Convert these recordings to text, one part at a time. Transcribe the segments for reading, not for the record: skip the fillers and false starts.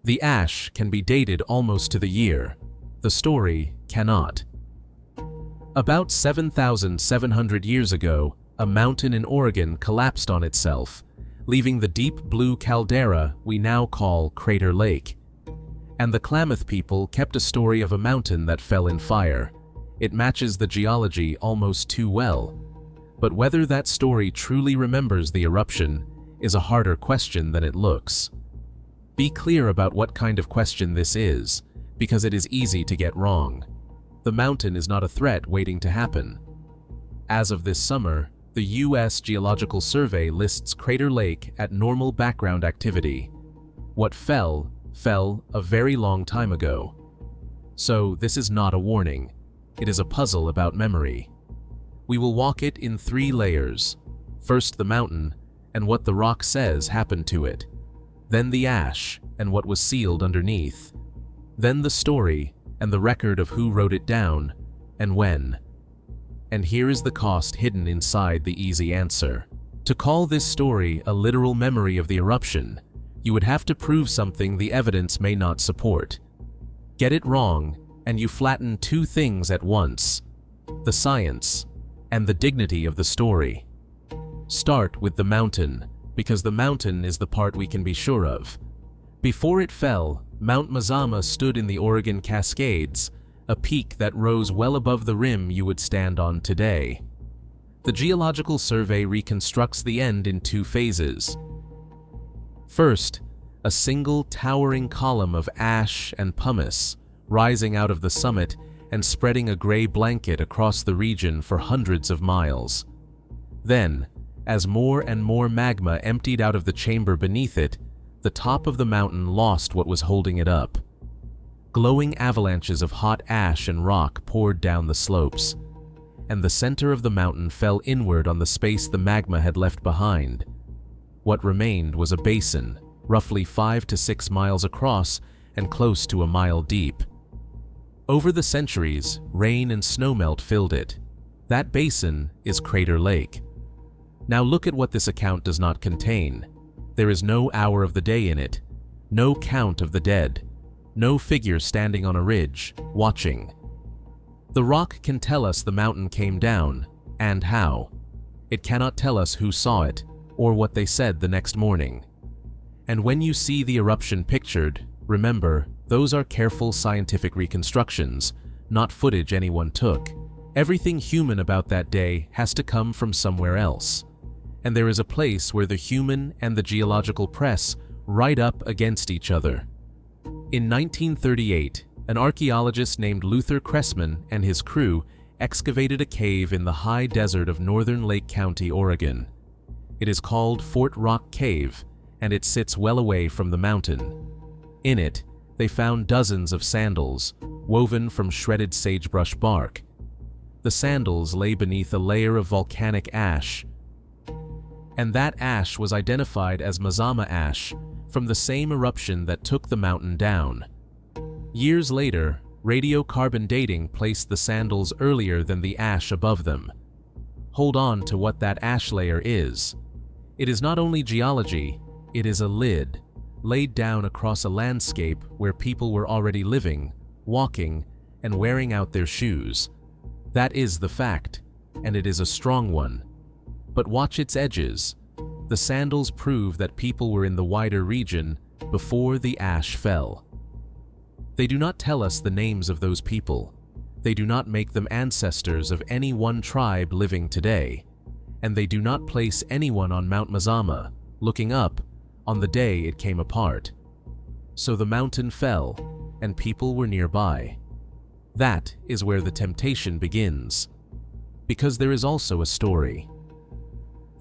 The ash can be dated almost to the year. The story cannot. About 7,700 years ago, a mountain in Oregon collapsed on itself, leaving the deep blue caldera we now call Crater Lake. And the Klamath people kept a story of a mountain that fell in fire. It matches the geology almost too well. But whether that story truly remembers the eruption is a harder question than it looks. Be clear about what kind of question this is, because it is easy to get wrong. The mountain is not a threat waiting to happen. As of this summer, the U.S. Geological Survey lists Crater Lake at normal background activity. What fell a very long time ago. So this is not a warning. It is a puzzle about memory. We will walk it in 3 layers. First the mountain, and what the rock says happened to it. Then the ash, and what was sealed underneath. Then the story, and the record of who wrote it down, and when. And here is the cost hidden inside the easy answer. To call this story a literal memory of the eruption, you would have to prove something the evidence may not support. Get it wrong, and you flatten 2 things at once: the science and the dignity of the story. Start with the mountain, because the mountain is the part we can be sure of. Before it fell, Mount Mazama stood in the Oregon Cascades, a peak that rose well above the rim you would stand on today. The Geological Survey reconstructs the end in 2 phases. First, a single towering column of ash and pumice rising out of the summit and spreading a gray blanket across the region for hundreds of miles. Then, as more and more magma emptied out of the chamber beneath it, the top of the mountain lost what was holding it up. Glowing avalanches of hot ash and rock poured down the slopes, and the center of the mountain fell inward on the space the magma had left behind. What remained was a basin, roughly 5 to 6 miles across and close to a mile deep. Over the centuries, rain and snowmelt filled it. That basin is Crater Lake. Now look at what this account does not contain. There is no hour of the day in it, no count of the dead, no figure standing on a ridge, watching. The rock can tell us the mountain came down, and how. It cannot tell us who saw it, or what they said the next morning. And when you see the eruption pictured, remember, those are careful scientific reconstructions, not footage anyone took. Everything human about that day has to come from somewhere else. And there is a place where the human and the geological press right up against each other. In 1938, an archaeologist named Luther Cressman and his crew excavated a cave in the high desert of northern Lake County, Oregon. It is called Fort Rock Cave, and it sits well away from the mountain. In it, they found dozens of sandals, woven from shredded sagebrush bark. The sandals lay beneath a layer of volcanic ash, and that ash was identified as Mazama ash from the same eruption that took the mountain down. Years later, radiocarbon dating placed the sandals earlier than the ash above them. Hold on to what that ash layer is. It is not only geology, it is a lid, laid down across a landscape where people were already living, walking, and wearing out their shoes. That is the fact, and it is a strong one. But watch its edges. The sandals prove that people were in the wider region before the ash fell. They do not tell us the names of those people. They do not make them ancestors of any one tribe living today. And they do not place anyone on Mount Mazama, looking up, on the day it came apart. So the mountain fell, and people were nearby. That is where the temptation begins. Because there is also a story.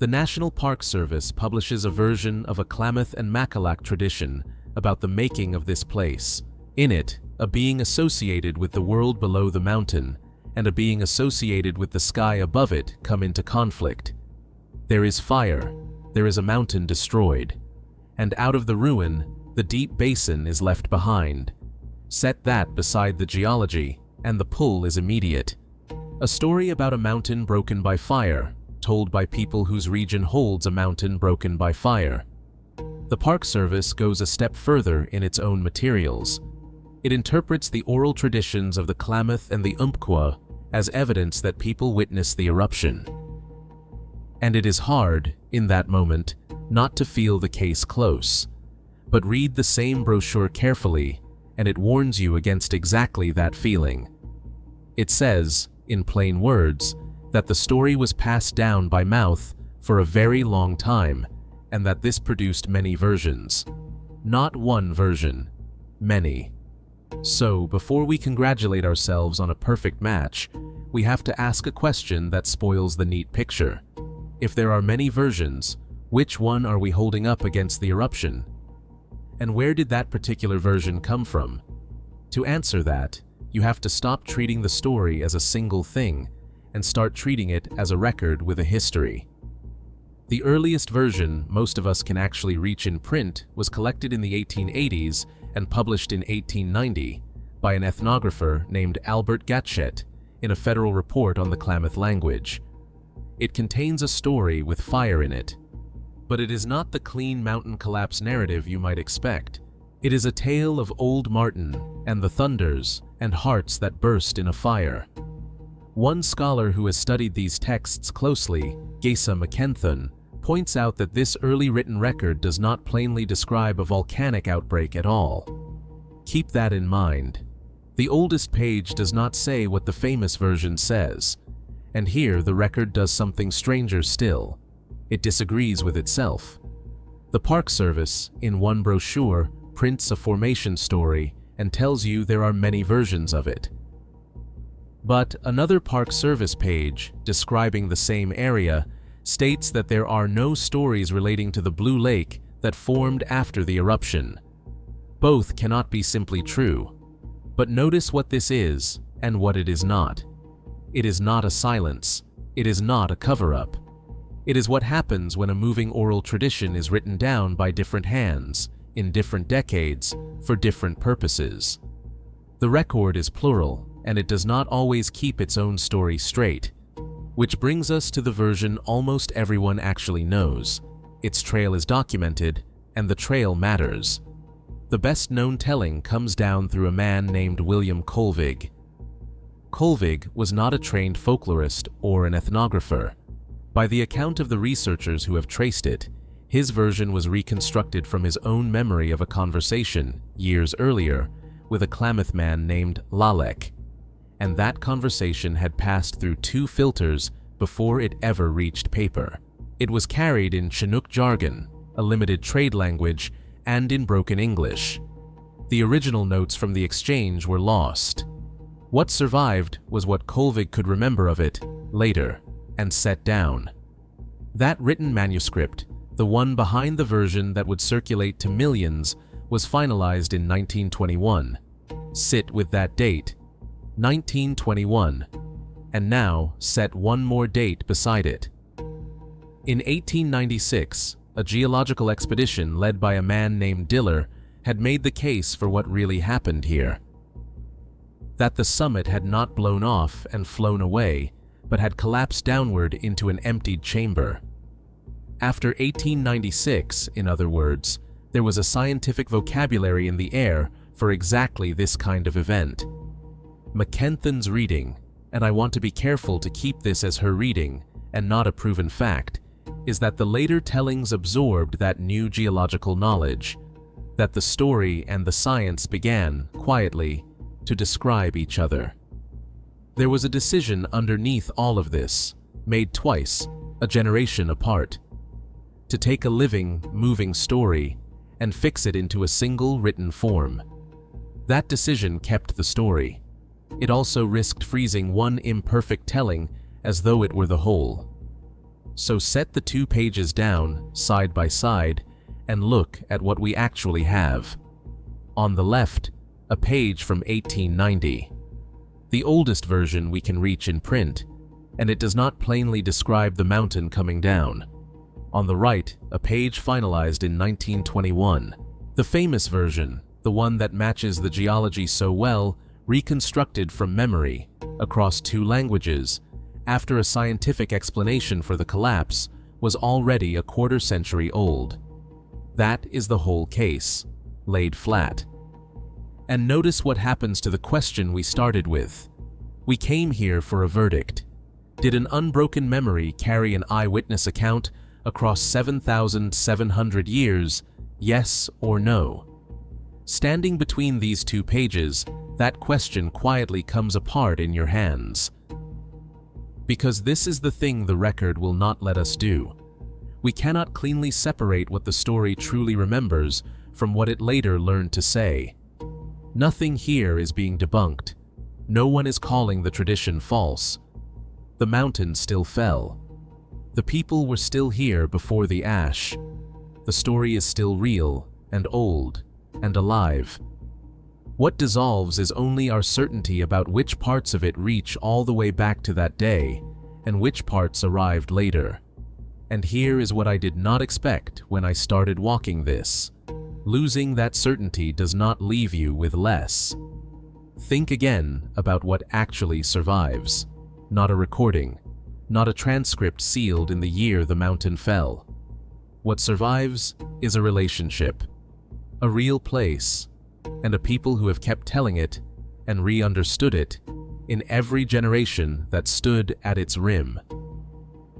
The National Park Service publishes a version of a Klamath and Mackalac tradition about the making of this place. In it, a being associated with the world below the mountain and a being associated with the sky above it come into conflict. There is fire, there is a mountain destroyed, and out of the ruin, the deep basin is left behind. Set that beside the geology, and the pull is immediate. A story about a mountain broken by fire, told by people whose region holds a mountain broken by fire. The Park Service goes a step further in its own materials. It interprets the oral traditions of the Klamath and the Umpqua as evidence that people witnessed the eruption. And it is hard, in that moment, not to feel the case close. But read the same brochure carefully, and it warns you against exactly that feeling. It says, in plain words, that the story was passed down by mouth for a very long time, and that this produced many versions. Not one version, many. So, before we congratulate ourselves on a perfect match, we have to ask a question that spoils the neat picture. If there are many versions, which one are we holding up against the eruption? And where did that particular version come from? To answer that, you have to stop treating the story as a single thing and start treating it as a record with a history. The earliest version most of us can actually reach in print was collected in the 1880s and published in 1890 by an ethnographer named Albert Gatschet in a federal report on the Klamath language. It contains a story with fire in it, but it is not the clean mountain collapse narrative you might expect. It is a tale of Old Martin and the thunders and hearts that burst in a fire. One scholar who has studied these texts closely, Geisa McKenthon, points out that this early written record does not plainly describe a volcanic outbreak at all. Keep that in mind. The oldest page does not say what the famous version says, and here the record does something stranger still. It disagrees with itself. The Park Service, in one brochure, prints a formation story and tells you there are many versions of it. But another Park Service page, describing the same area, states that there are no stories relating to the Blue Lake that formed after the eruption. Both cannot be simply true. But notice what this is and what it is not. It is not a silence. It is not a cover-up. It is what happens when a moving oral tradition is written down by different hands, in different decades, for different purposes. The record is plural, and it does not always keep its own story straight. Which brings us to the version almost everyone actually knows. Its trail is documented, and the trail matters. The best-known telling comes down through a man named William Colvig. Colvig was not a trained folklorist or an ethnographer. By the account of the researchers who have traced it, his version was reconstructed from his own memory of a conversation, years earlier, with a Klamath man named Lalek, and that conversation had passed through 2 filters before it ever reached paper. It was carried in Chinook jargon, a limited trade language, and in broken English. The original notes from the exchange were lost. What survived was what Colvig could remember of it later and set down. That written manuscript, the one behind the version that would circulate to millions, was finalized in 1921. Sit with that date, 1921, and now set one more date beside it. In 1896, a geological expedition led by a man named Diller had made the case for what really happened here. That the summit had not blown off and flown away, but had collapsed downward into an emptied chamber. After 1896, in other words, there was a scientific vocabulary in the air for exactly this kind of event. McKenthon's reading, and I want to be careful to keep this as her reading and not a proven fact, is that the later tellings absorbed that new geological knowledge, that the story and the science began, quietly, to describe each other. There was a decision underneath all of this, made twice, a generation apart, to take a living, moving story and fix it into a single written form. That decision kept the story. It also risked freezing one imperfect telling as though it were the whole. So set the 2 pages down, side by side, and look at what we actually have. On the left, a page from 1890. The oldest version we can reach in print, and it does not plainly describe the mountain coming down. On the right, a page finalized in 1921. The famous version, the one that matches the geology so well, reconstructed from memory, across 2 languages, after a scientific explanation for the collapse, was already a quarter century old. That is the whole case, laid flat. And notice what happens to the question we started with. We came here for a verdict. Did an unbroken memory carry an eyewitness account across 7,700 years, yes or no? Standing between these two pages, that question quietly comes apart in your hands. Because this is the thing the record will not let us do. We cannot cleanly separate what the story truly remembers from what it later learned to say. Nothing here is being debunked. No one is calling the tradition false. The mountain still fell. The people were still here before the ash. The story is still real and old and alive. What dissolves is only our certainty about which parts of it reach all the way back to that day and which parts arrived later. And here is what I did not expect when I started walking this. Losing that certainty does not leave you with less. Think again about what actually survives. Not a recording, not a transcript sealed in the year the mountain fell. What survives is a relationship, a real place, and a people who have kept telling it and re-understood it in every generation that stood at its rim.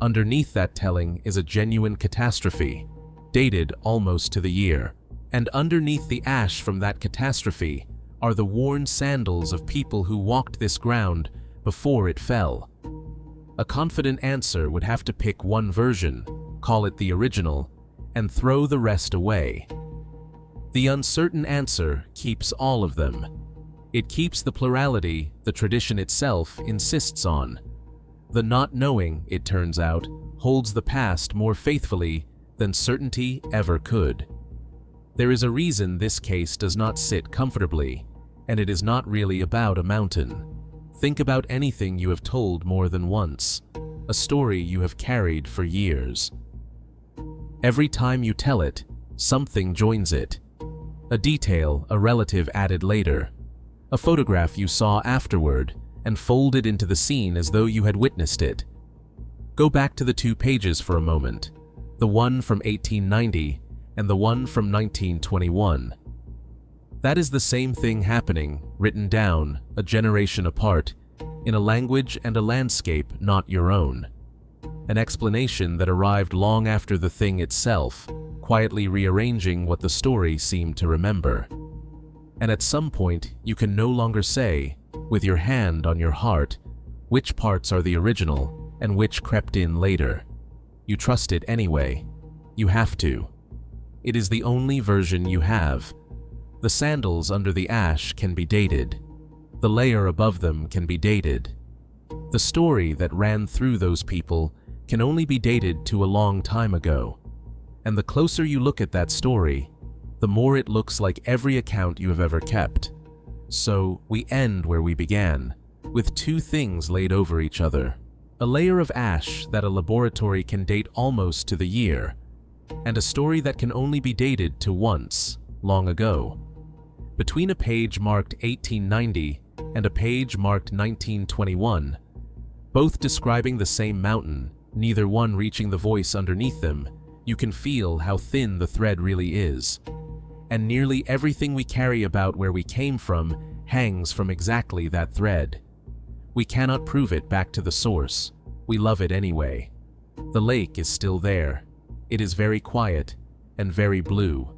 Underneath that telling is a genuine catastrophe, dated almost to the year. And underneath the ash from that catastrophe are the worn sandals of people who walked this ground before it fell. A confident answer would have to pick one version, call it the original, and throw the rest away. The uncertain answer keeps all of them. It keeps the plurality the tradition itself insists on. The not knowing, it turns out, holds the past more faithfully than certainty ever could. There is a reason this case does not sit comfortably, and it is not really about a mountain. Think about anything you have told more than once, a story you have carried for years. Every time you tell it, something joins it. A detail a relative added later, a photograph you saw afterward and folded into the scene as though you had witnessed it. Go back to the two pages for a moment, the one from 1890 and the one from 1921. That is the same thing happening, written down, a generation apart, in a language and a landscape not your own. An explanation that arrived long after the thing itself, quietly rearranging what the story seemed to remember. And at some point, you can no longer say, with your hand on your heart, which parts are the original and which crept in later. You trust it anyway. You have to. It is the only version you have. The sandals under the ash can be dated. The layer above them can be dated. The story that ran through those people can only be dated to a long time ago. And the closer you look at that story, the more it looks like every account you have ever kept. So we end where we began, with two things laid over each other. A layer of ash that a laboratory can date almost to the year, and a story that can only be dated to once, long ago. Between a page marked 1890 and a page marked 1921, both describing the same mountain, neither one reaching the voice underneath them, you can feel how thin the thread really is. And nearly everything we carry about where we came from hangs from exactly that thread. We cannot prove it back to the source. We love it anyway. The lake is still there. It is very quiet and very blue.